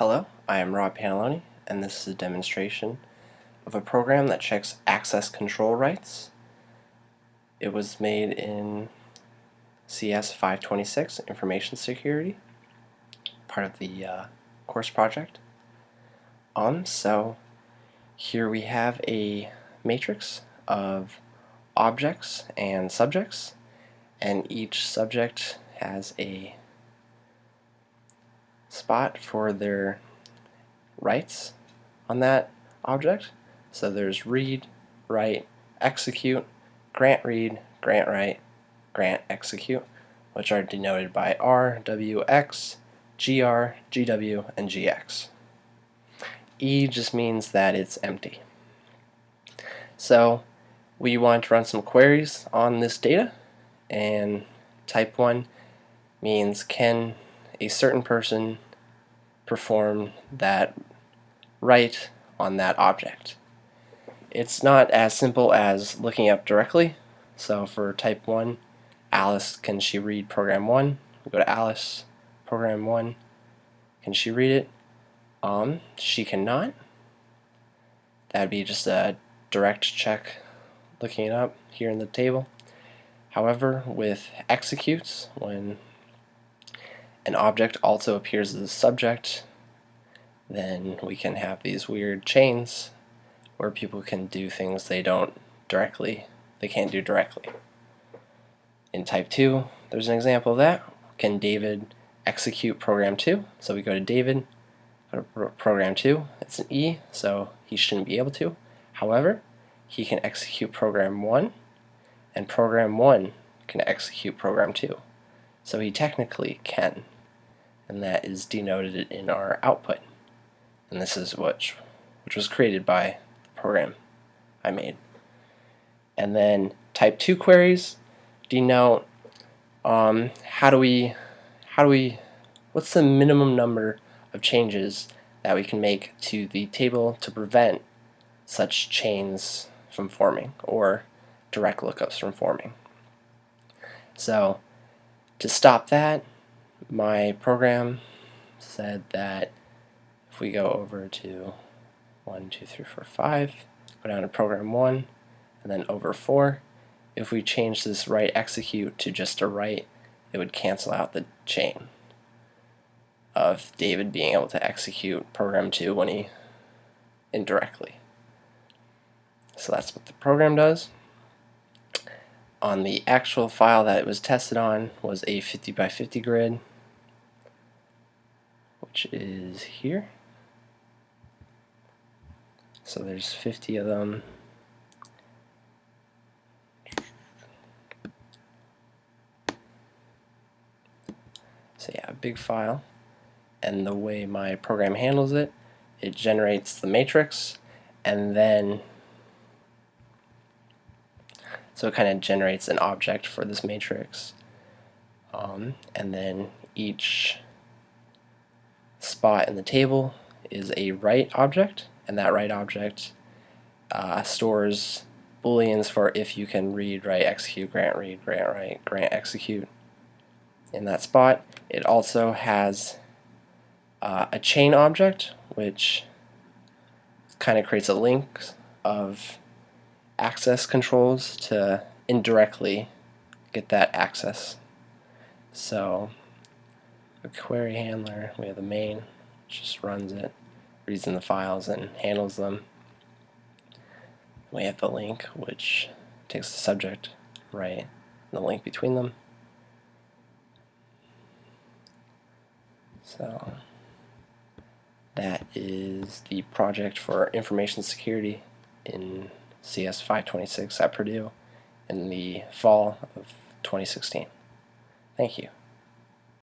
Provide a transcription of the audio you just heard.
Hello, I am Rob Pantaloni, and this is a demonstration of a program that checks access control rights. It was made in CS 526, Information Security, part of the course project. So here we have a matrix of objects and subjects, and each subject has a spot for their rights on that object. So there's read, write, execute, grant read, grant write, grant execute, which are denoted by R, W, X, GR, GW, and GX. E just means that it's empty. So we want to run some queries on this data, and type 1 means can a certain person perform that write on that object. It's not as simple as looking up directly. So for type 1, Alice, can she read program 1? We go to Alice, program 1. Can she read it? She cannot. That would be just a direct check looking it up here in the table. However, with executes, when an object also appears as a subject, then we can have these weird chains where people can do things they can't do directly. In type 2, there's an example of that. Can David execute program 2? So we go to David, go to program 2. It's an E, so he shouldn't be able to. However, he can execute program 1, and program 1 can execute program 2. So he technically can, and that is denoted in our output. And this is which was created by the program I made. And then type 2 queries denote what's the minimum number of changes that we can make to the table to prevent such chains from forming or direct lookups from forming. So to stop that, my program said that if we go over to 1, 2, 3, 4, 5, go down to program 1, and then over 4, if we change this write execute to just a write, it would cancel out the chain of David being able to execute program 2 when he indirectly. So that's what the program does. On the actual file that it was tested on was a 50 by 50 grid, which is here. So there's 50 of them. So yeah, a big file. And the way my program handles it, it generates the matrix, and then so it kind of generates an object for this matrix, and then each spot in the table is a write object, and that write object stores booleans for if you can read, write, execute, grant read, grant write, grant execute in that spot. It also has a chain object, which kind of creates a link of access controls to indirectly get that access. So a query handler, we have the main, which just runs it, reads in the files and handles them. We have the link, which takes the subject, write, and the link between them. So that is the project for information security in CS 526 at Purdue in the fall of 2016. Thank you.